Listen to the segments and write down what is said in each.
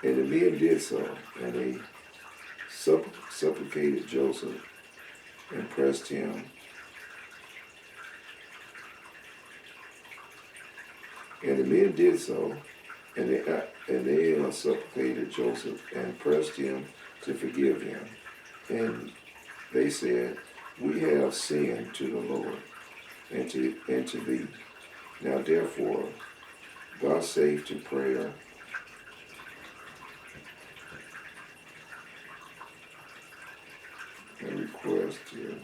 And the men did so, and they supplicated Joseph and pressed him. And the men did so, and they supplicated Joseph and pressed him to forgive him. And they said, "We have sinned to the Lord and to thee. Now therefore, vouchsafe to prayer and request here."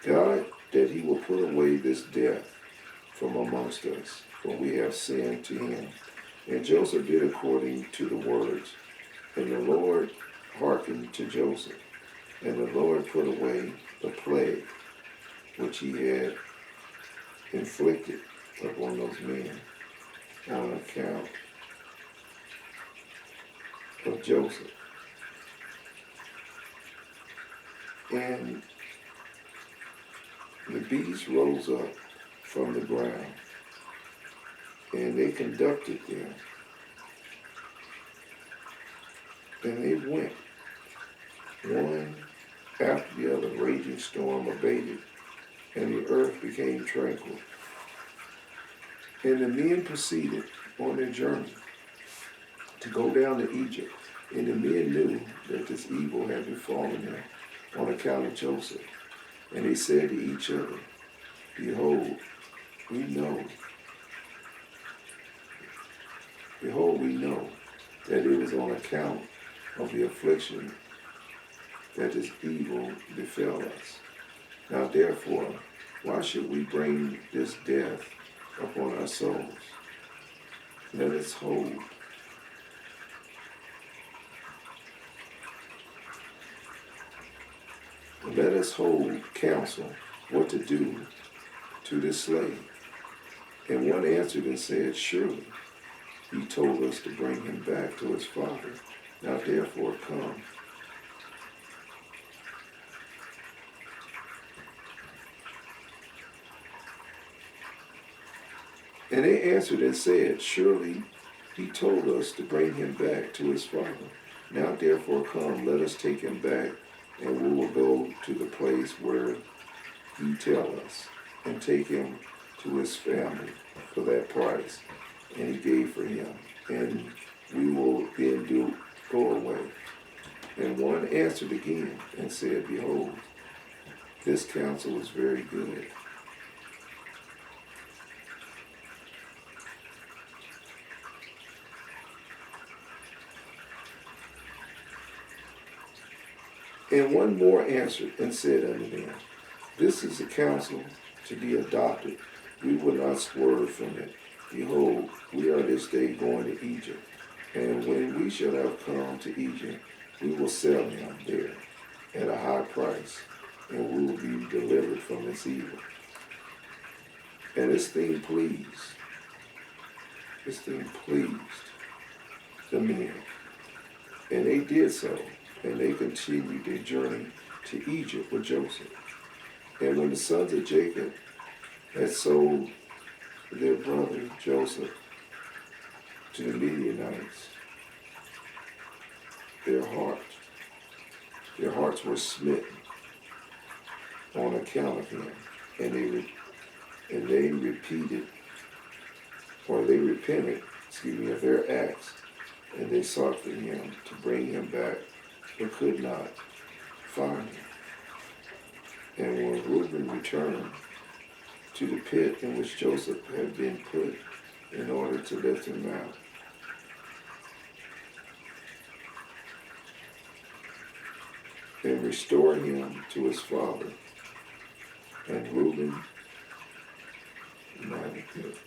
God, that he will put away this death from amongst us, for we have sinned to him. And Joseph did according to the words. And the Lord hearkened to Joseph. And the Lord put away the plague which he had inflicted upon those men on account of Joseph. And the beast rose up from the ground, and they conducted them. And they went, one after the other. Raging storm abated, and the earth became tranquil. And the men proceeded on their journey to go down to Egypt. And the men knew that this evil had befallen them on account of Joseph. And they said to each other, Behold, we know that it was on account of the affliction that this evil befell us. Now therefore, why should we bring this death upon our souls? Let us hold counsel what to do to this slave. And one answered and said, Surely he told us to bring him back to his father. Now therefore come. And they answered and said, Surely he told us to bring him back to his father. Now therefore come, let us take him back, and we will go to the place where he tell us, and take him to his family for that price. And he gave for him, and we will then go away. And one answered again and said, Behold, this counsel is very good. And one more answered and said unto them, This is a counsel to be adopted. We will not swerve from it. Behold, we are this day going to Egypt. And when we shall have come to Egypt, we will sell him there at a high price, and we will be delivered from this evil. And this thing pleased the men. And they did so, and they continued their journey to Egypt with Joseph. And when the sons of Jacob had sold their brother Joseph to the Midianites, their hearts were smitten on account of him, and they repented of their acts, and they sought for him to bring him back, but could not find him. And when Reuben returned to the pit in which Joseph had been put in order to lift him out, and restore him to his father, and Reuben not the pit.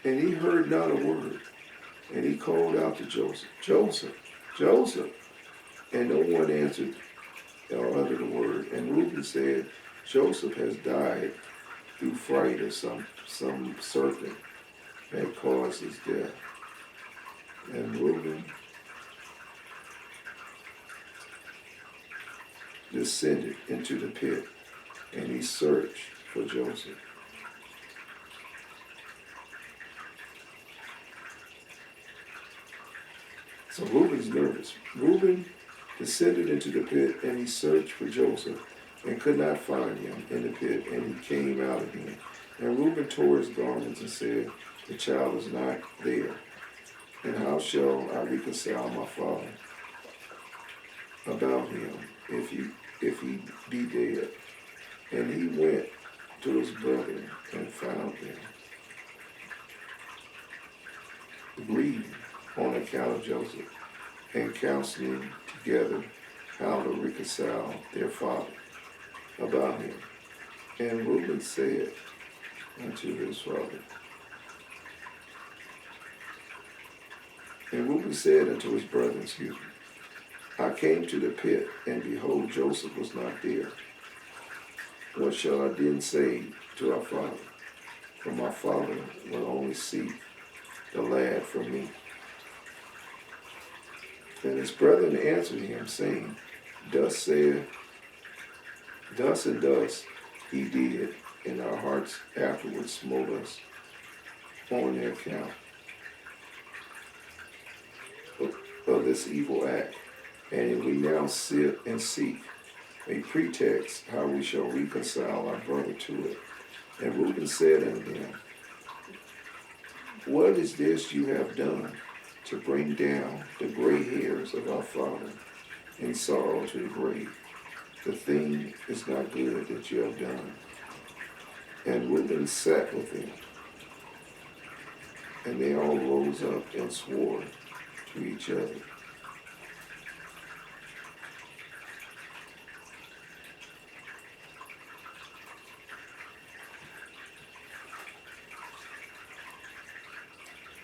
And he heard not a word, and he called out to Joseph, Joseph, Joseph. And no one answered or uttered a word. And Reuben said, Joseph has died through fright of some serpent that caused his death. And Reuben descended into the pit, and he searched for Joseph. So Reuben's nervous. Reuben descended into the pit, and he searched for Joseph, and could not find him in the pit, and he came out again. And Reuben tore his garments and said, the child is not there. And how shall I reconcile my father about him if he be dead? And he went to his brethren and found them, grieving on account of Joseph, and counseling together how to reconcile their father about him. And Reuben said unto his father, and Reuben said unto his brethren, I came to the pit, and behold, Joseph was not there. What shall I then say to our father? For my father will only seek the lad from me. And his brethren answered him, saying, Thus and thus he did, and our hearts afterwards smote us on their account of this evil act. And we now sit and seek a pretext how we shall reconcile our brother to it. And Reuben said unto them, What is this you have done to bring down the gray hairs of our father in sorrow to the grave? The thing is not good that you have done. And Reuben sat with them, and they all rose up and swore to each other.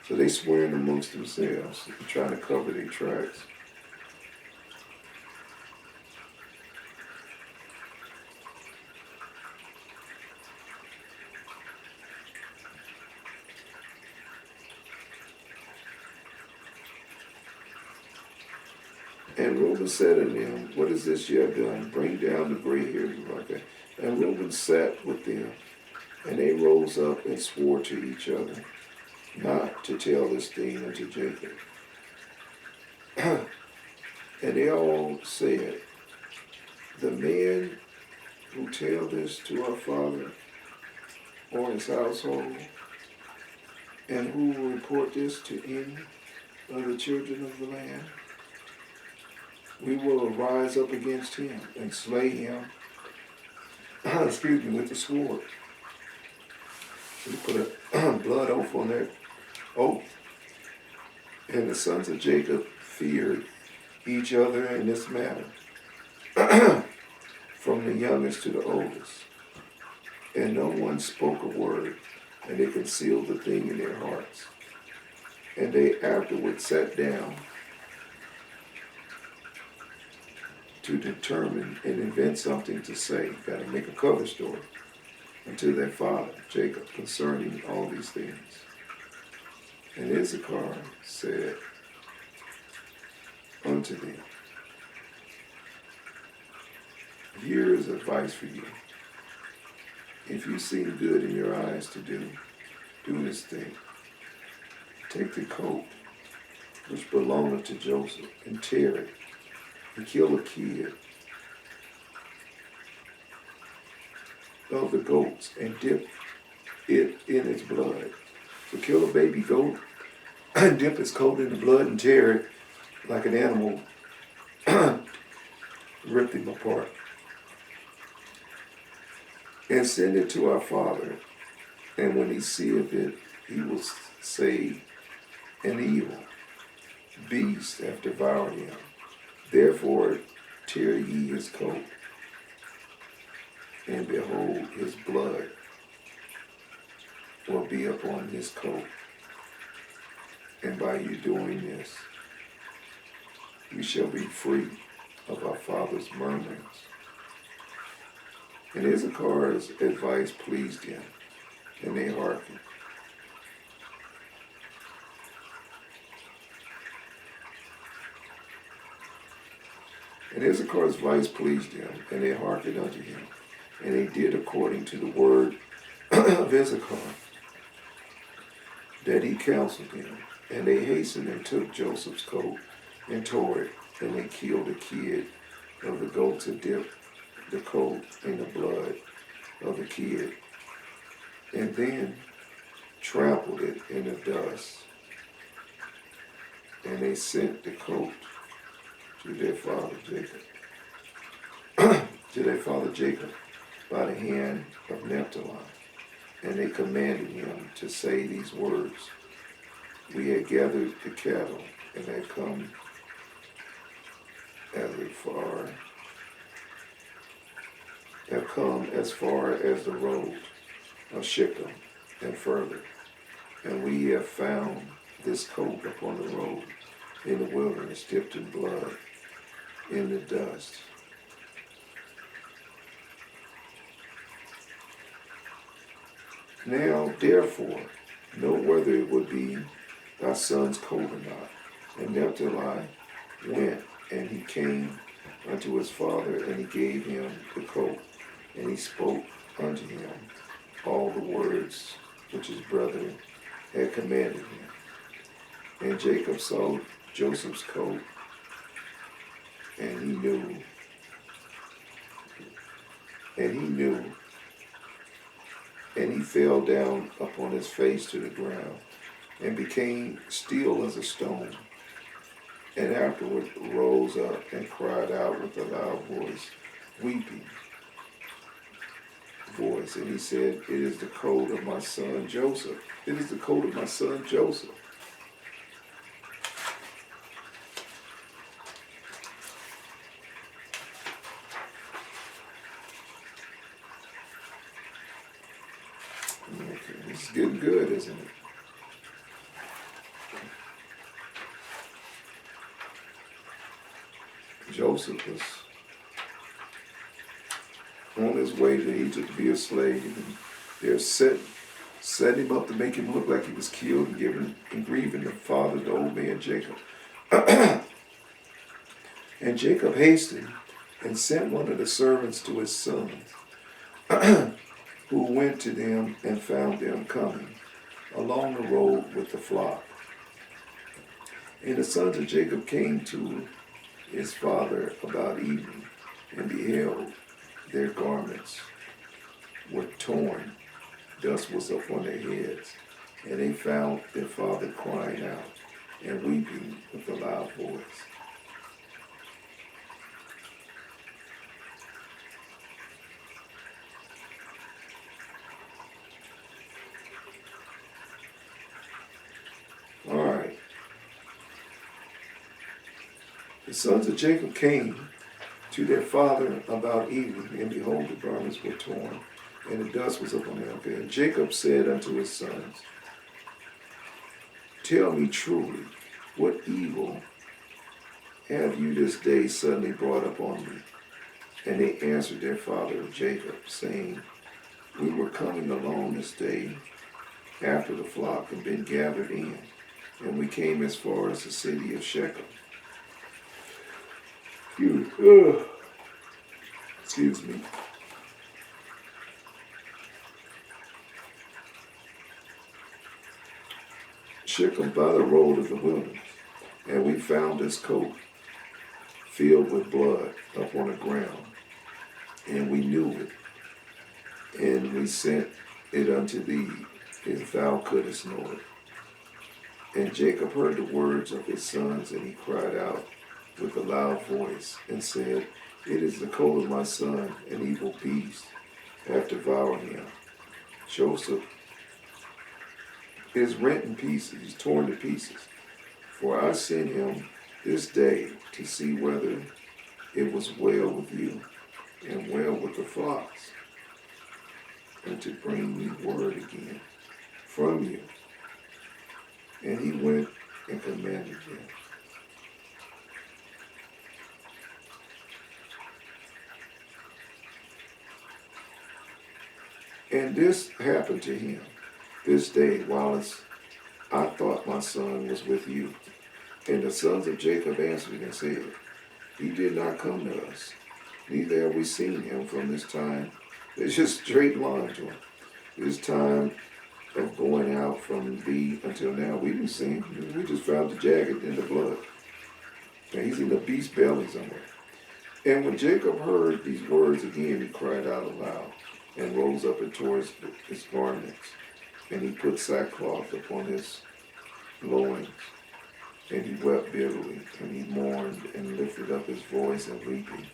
So they swearing amongst themselves, trying to cover their tracks. And Reuben said unto them, What is this ye have done? Bring down the gray hairs of our God. And Reuben sat with them, and they rose up and swore to each other not to tell this thing unto Jacob. And they all said, The man who tell this to our father or his household, and who will report this to any of the children of the land, we will rise up against him and slay him, with the sword. So he put a blood oath on their oath. And the sons of Jacob feared each other in this matter, from the youngest to the oldest. And no one spoke a word, and they concealed the thing in their hearts. And they afterward sat down to determine and invent something to say. Got to make a cover story unto their father, Jacob, concerning all these things. And Issachar said unto them, Here is advice for you. If you seem good in your eyes to do this thing, take the coat which belongeth to Joseph and tear it, and kill a kid of the goats and dip it in its blood. So kill a baby goat and dip its coat in the blood and tear it like an animal, rip him apart. And send it to our father, and when he seeth it, he will say, An evil beast hath devoured him. Therefore tear ye his coat, and behold, his blood will be upon his coat. And by you doing this, we shall be free of our father's murmurings. And Issachar's advice pleased him, and they hearkened. And Issachar's voice pleased them, and they hearkened unto him. And they did according to the word of Issachar, that he counseled them. And they hastened and took Joseph's coat and tore it, and they killed the kid of the goats and dipped the coat in the blood of the kid, and then trampled it in the dust. And they sent the coat to their father Jacob, by the hand of Naphtali. And they commanded him to say these words: We had gathered the cattle and had come as far as the road of Shechem and further. And we have found this coat upon the road in the wilderness, dipped in blood in the dust. Now, therefore, know whether it would be thy son's coat or not. And Naphtali went, and he came unto his father, and he gave him the coat, and he spoke unto him all the words which his brethren had commanded him. And Jacob saw Joseph's coat, and he knew, and he fell down upon his face to the ground, and became still as a stone, and afterward rose up and cried out with a loud voice, and he said, It is the coat of my son Joseph. It is the coat of my son Joseph. Okay, this is getting good, isn't it? Joseph was on his way to Egypt to be a slave, and they're set him up to make him look like he was killed and grieving the father, the old man Jacob. And Jacob hastened and sent one of the servants to his sons, who went to them and found them coming along the road with the flock. And the sons of Jacob came to his father about evening, and beheld, their garments were torn, dust was upon their heads, and they found their father crying out and weeping with a loud voice. All right. The sons of Jacob came to their father about evening, and behold, the garments were torn, and the dust was upon them. And Jacob said unto his sons, Tell me truly, what evil have you this day suddenly brought upon me? And they answered their father Jacob, saying, We were coming along this day after the flock had been gathered in, and we came as far as the city of Shechem. Excuse me. Shechem by the road of the wilderness, and we found his coat filled with blood upon the ground, and we knew it, and we sent it unto thee, if thou couldest know it. And Jacob heard the words of his sons, and he cried out with a loud voice, and said, It is the coat of my son, an evil beast hath devoured him. Joseph is rent in pieces, he's torn to pieces. For I sent him this day to see whether it was well with you, and well with the flocks, and to bring me word again from you. And he went and commanded them. And this happened to him this day, whilst I thought my son was with you. And the sons of Jacob answered and said, He did not come to us. Neither have we seen him from this time. It's just straight line to him. This time of going out from thee until now, we didn't see him. We just found the jacket in the blood. And he's in the beast's belly somewhere. And when Jacob heard these words again, he cried out aloud and rose up and tore his garments. And he put sackcloth upon his loins. And he wept bitterly, and he mourned and lifted up his voice and weeping,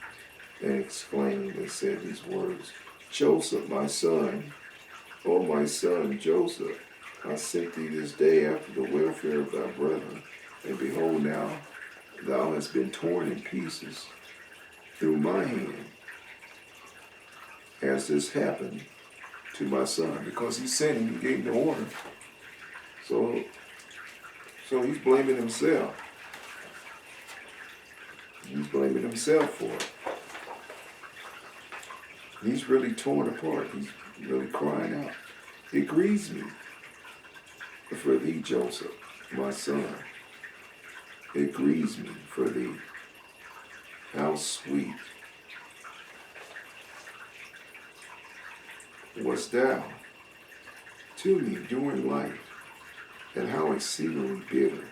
and exclaimed and said these words, Joseph, my son, O my son Joseph, I sent thee this day after the welfare of thy brethren, and behold now, thou hast been torn in pieces through my hand. As this happened to my son, because he sent him, he gave the order. So he's blaming himself. He's blaming himself for it. He's really torn apart. He's really crying out. It grieves me for thee, Joseph, my son. It grieves me for thee. How sweet wast thou to me during life, and how exceedingly bitter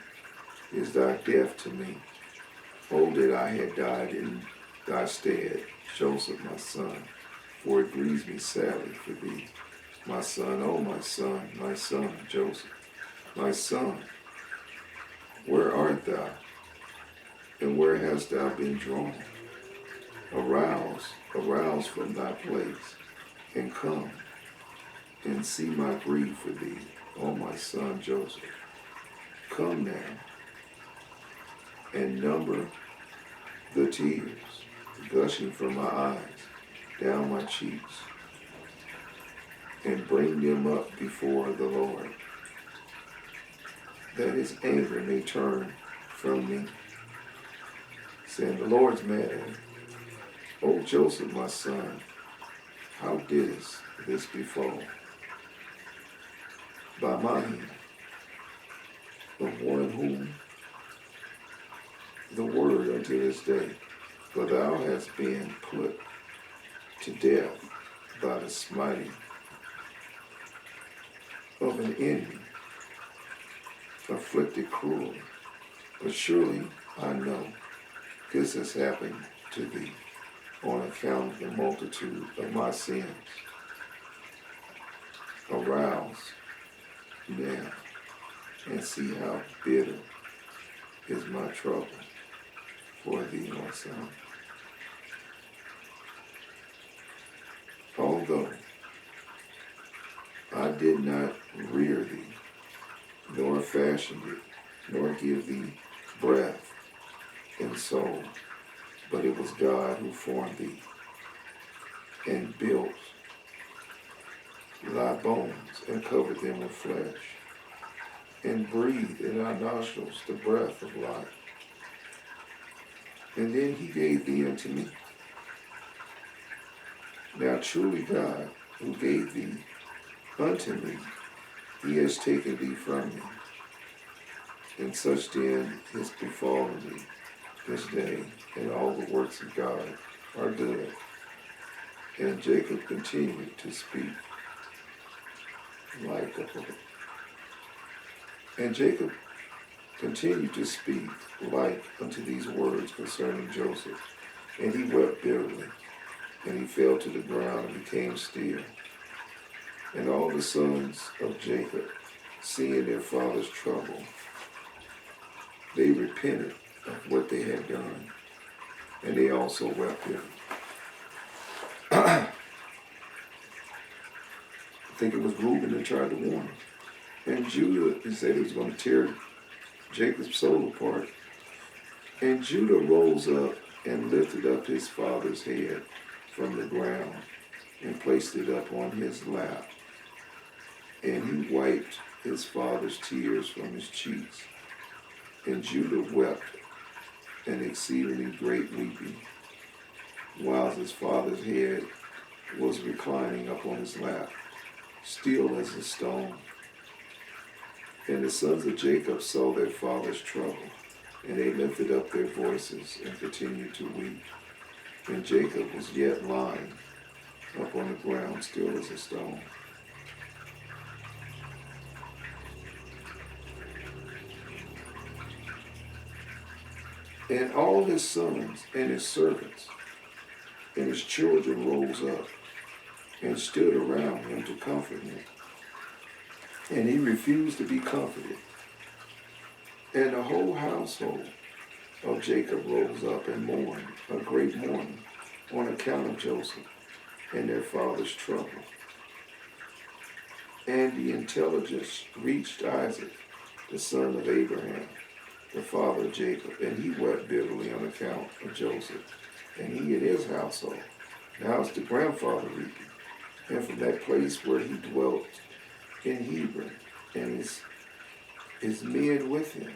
is thy death to me. Oh, that I had died in thy stead, Joseph, my son, for it grieves me sadly for thee. My son, oh, my son, Joseph, my son, where art thou, and where hast thou been drawn? Arouse from thy place, and come, and see my grief for thee, O my son Joseph. Come now, and number the tears gushing from my eyes down my cheeks, and bring them up before the Lord, that his anger may turn from me. Saying, the Lord's mad at him. O Joseph, my son, how didst this befall? By my hand, of one whom the word unto this day, for thou hast been put to death by the smiting of an enemy, afflicted cruelly. But surely I know this has happened to thee on account of the multitude of my sins. Arouse now and see how bitter is my trouble for thee, my son. Although I did not rear thee, nor fashion thee, nor give thee breath and soul, but it was God who formed thee and built thy bones and covered them with flesh, and breathed in thy nostrils the breath of life. And then he gave thee unto me. Now truly God, who gave thee unto me, he has taken thee from me. And such then is befallen thee this day, and all the works of God are good. And Jacob continued to speak like unto these words concerning Joseph. And he wept bitterly, and he fell to the ground and became still. And all the sons of Jacob, seeing their father's trouble, they repented of what they had done, and they also wept bitterly. I think it was Reuben that tried to warn him. And Judah, he said he was going to tear Jacob's soul apart. And Judah rose up and lifted up his father's head from the ground and placed it up on his lap. And he wiped his father's tears from his cheeks. And Judah wept an exceedingly great weeping, while his father's head was reclining up on his lap, still as a stone. And the sons of Jacob saw their father's trouble, And they lifted up their voices and continued to weep. And Jacob was yet lying up on the ground, still as a stone. And all his sons and his servants and his children rose up and stood around him to comfort him. And he refused to be comforted. And the whole household of Jacob rose up and mourned a great mourning on account of Joseph and their father's trouble. And the intelligence reached Isaac, the son of Abraham, the father of Jacob, and he wept bitterly on account of Joseph, and he and his household. Now it's the grandfather weeping. And from that place where he dwelt in Hebron, and his men with him.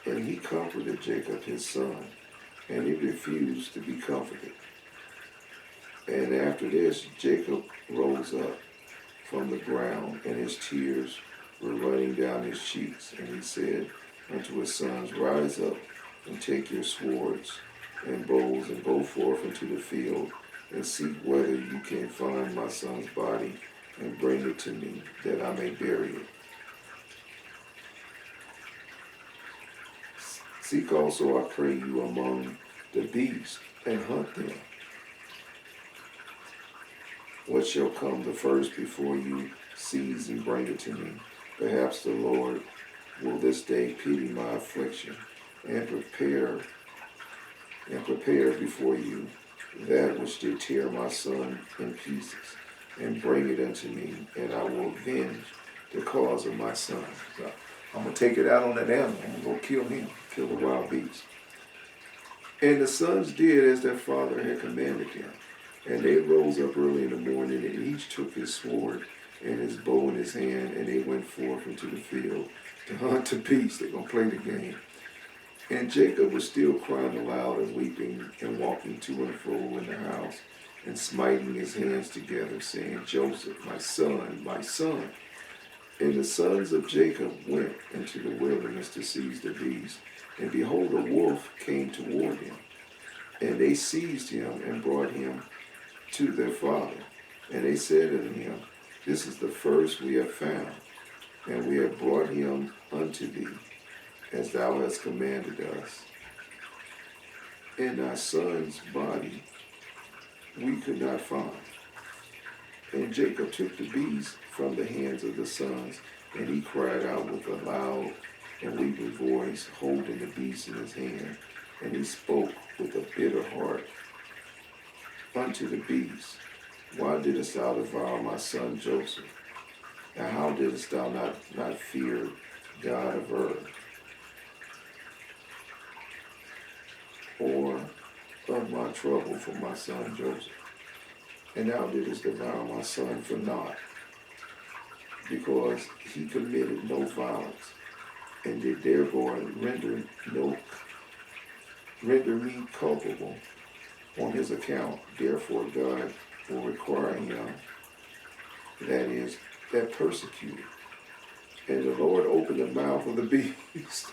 And he comforted Jacob his son, and he refused to be comforted. And after this, Jacob rose up from the ground, and his tears were running down his cheeks. And he said unto his sons, Rise up, and take your swords and bows, and go forth into the field, and seek whether you can find my son's body, and bring it to me, that I may bury it. Seek also, I pray you, among the beasts, and hunt them. What shall come the first before you seize and bring it to me? Perhaps the Lord will this day pity my affliction, and prepare before you that which did tear my son in pieces, and bring it unto me, and I will avenge the cause of my son. So I'm going to take it out on that animal. I'm going to go kill him, kill the wild beast. And the sons did as their father had commanded them. And they rose up early in the morning, and each took his sword and his bow in his hand, and they went forth into the field to hunt the beast. They're going to play the game. And Jacob was still crying aloud and weeping and walking to and fro in the house and smiting his hands together, saying, Joseph, my son, my son. And the sons of Jacob went into the wilderness to seize the beast. And behold, a wolf came toward him. And they seized him and brought him to their father. And they said unto him, This is the first we have found, and we have brought him unto thee, as thou hast commanded us. And thy son's body we could not find. And Jacob took the beast from the hands of the sons, and he cried out with a loud and weeping voice, holding the beast in his hand. And he spoke with a bitter heart unto the beast, Why didst thou devour my son Joseph? And how didst thou not fear God of earth, or of my trouble for my son Joseph? And thou didst devour my son for naught, because he committed no violence, and did therefore render me culpable on his account. Therefore God will require him, that persecuted. And the Lord opened the mouth of the beast.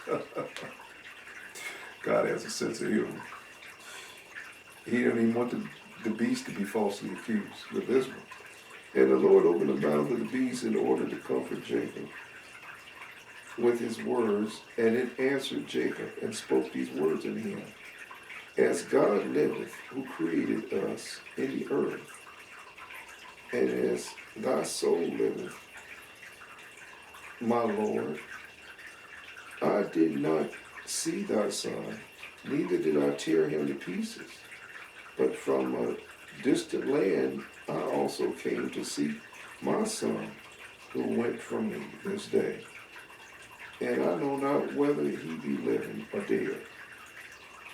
God has a sense of humor. He didn't even want the beast to be falsely accused with this one. And the Lord opened the mouth of the beast in order to comfort Jacob with his words, and it answered Jacob and spoke these words unto him. As God liveth, who created us in the earth, and as thy soul liveth, my Lord, I did not see thy son, neither did I tear him to pieces. But from a distant land I also came to seek my son, who went from me this day. And I know not whether he be living or dead.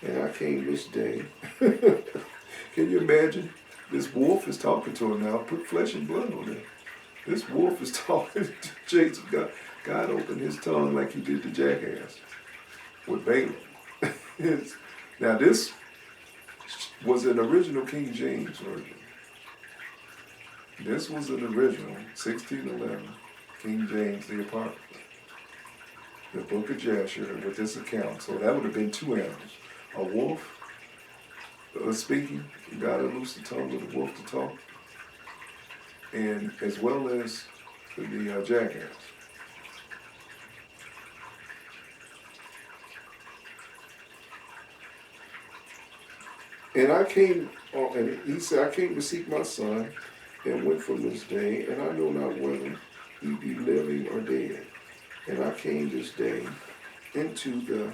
And I came this day. Can you imagine? This wolf is talking to him now. Put flesh and blood on it. This wolf is talking to Jason. God opened his tongue like he did the jackass with Balaam. Now this was an original King James version. This was an original 1611 King James the Apocrypha. the Book of Jasher with this account. So that would have been two animals. A wolf speaking, God unloosed the tongue of the wolf to talk, and as well as the jackass. And I came, and he said, I came to seek my son, and went from this day, and I know not whether he be living or dead. And I came this day into the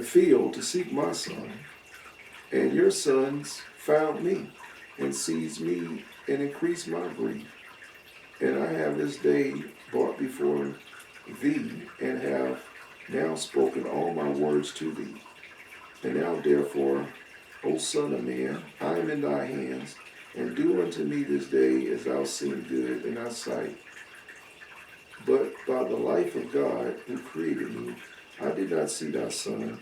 field to seek my son, and your sons found me, and seized me, and increased my grief. And I have this day brought before thee, and have now spoken all my words to thee. And now therefore, O Son of Man, I am in thy hands, and do unto me this day as thou seem good in thy sight. But by the life of God who created me, I did not see thy son,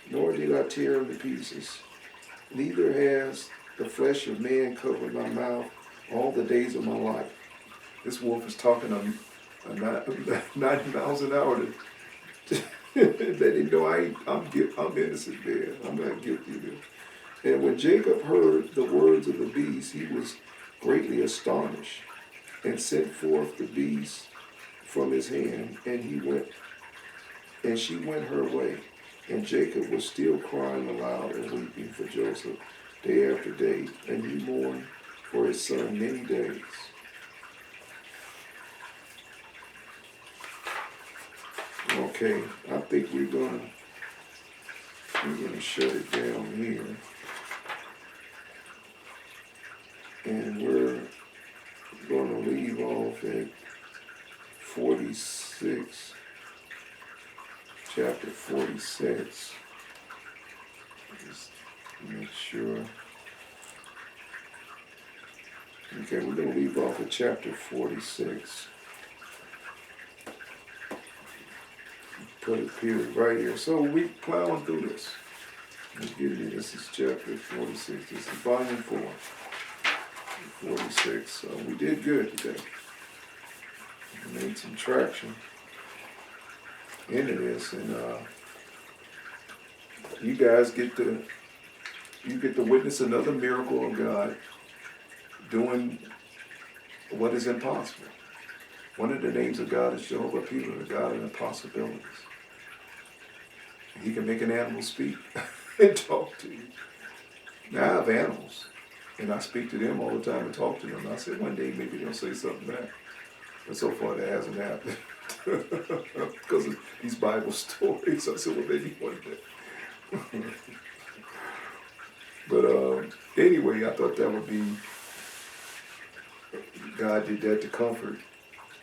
nor did I tear him to pieces. Neither has the flesh of man covered my mouth all the days of my life. This wolf is talking 90 miles an hour to let him know I'm innocent there. I'm not guilty there. And when Jacob heard the words of the beast, he was greatly astonished, and sent forth the beast from his hand, and she went her way. And Jacob was still crying aloud and weeping for Joseph day after day, and he mourned for his son many days. Okay, I think we're gonna shut it down here, and we're gonna leave off at 46. Chapter 46. Just make sure. Okay, we're going to leave off at chapter 46. Put a period right here. So we plowing through this. Let's get it. This is chapter 46. This is volume 4. 46. So we did good today. We made some traction into this, and you guys get to witness another miracle of God doing what is impossible. One of the names of God is Jehovah Peter, the God of impossibilities. He can make an animal speak and talk to you. Now I have animals, and I speak to them all the time and talk to them. I said one day maybe they'll say something back, but so far that hasn't happened. Because of these Bible stories. I said, well, maybe one day. But anyway, I thought that would be, God did that to comfort,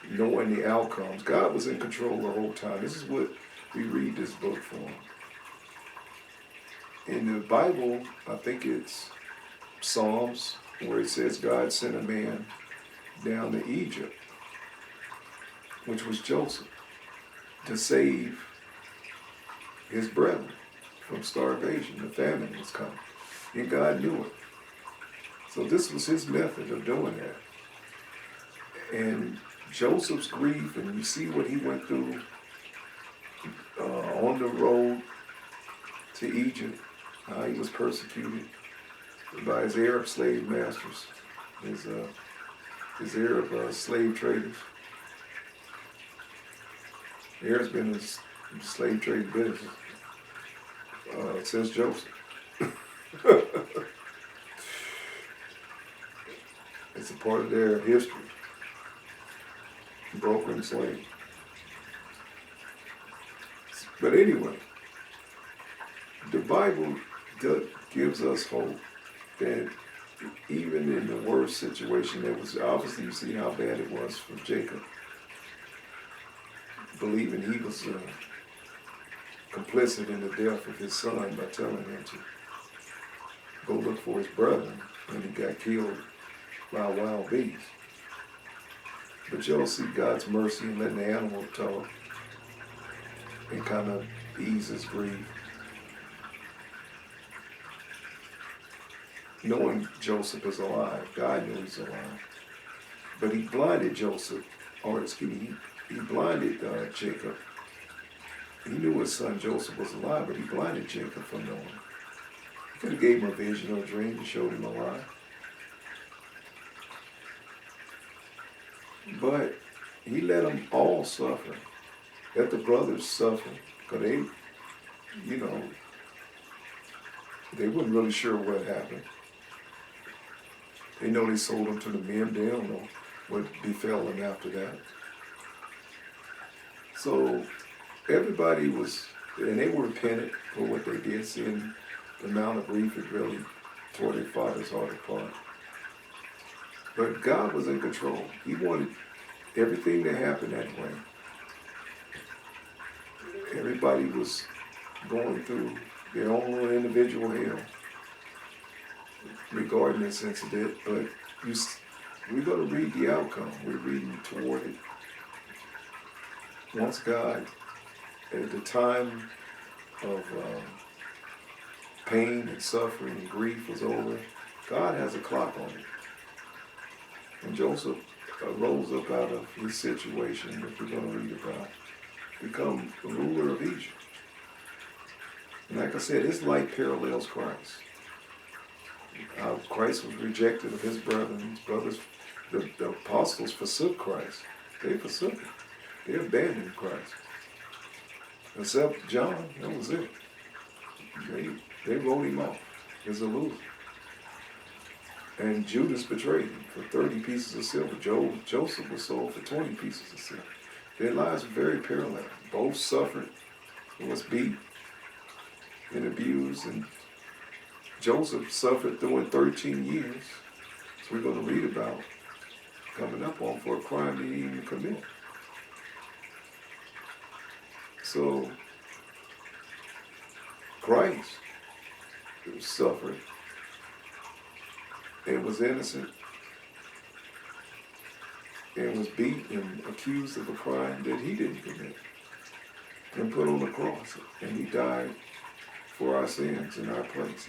knowing the outcomes. God was in control the whole time. This is what we read this book for. In the Bible, I think it's Psalms, where it says God sent a man down to Egypt, which was Joseph, to save his brethren from starvation. The famine was coming, and God knew it. So this was his method of doing that. And Joseph's grief, and you see what he went through on the road to Egypt, how he was persecuted by his Arab slave masters, his Arab slave traders. There's been a slave trade business since Joseph. It's a part of their history. Broker and slave. But anyway, the Bible gives us hope that even in the worst situation, that was obviously, you see how bad it was for Jacob, believing he was complicit in the death of his son by telling him to go look for his brother, and he got killed by a wild beast. But y'all see God's mercy in letting the animal talk. and kind of ease his grief. Knowing Joseph is alive, God knew he's alive. But he blinded Joseph, or excuse me, he blinded Jacob. He knew his son Joseph was alive, but he blinded Jacob from knowing. He could have gave him a vision or a dream and showed him alive. But he let them all suffer. Let the brothers suffer. Because they, they weren't really sure what happened. They know they sold them to the men. They don't know what befell them after that. So everybody was, and they were repentant for what they did, seeing the amount of grief it really tore their father's heart apart. But God was in control. He wanted everything to happen that way. Everybody was going through their own little individual hell regarding this incident, but we're going to read the outcome. We're reading toward it. Once God, at the time of pain and suffering and grief was over, God has a clock on it. And Joseph rose up out of his situation that we're going to read about, become the ruler of Egypt. And like I said, his life parallels Christ. How Christ was rejected of his brethren. His brothers, the apostles forsook Christ. They forsook him. They abandoned Christ. Except John, that was it. They wrote him off as a loser. And Judas betrayed him for 30 pieces of silver. Joseph was sold for 20 pieces of silver. Their lives were very parallel. Both suffered, was beat and abused, and Joseph suffered through 13 years. So we're going to read about coming up on for a crime he didn't even commit. So Christ suffered and was innocent and was beat and accused of a crime that he didn't commit and put on the cross, and he died for our sins in our place.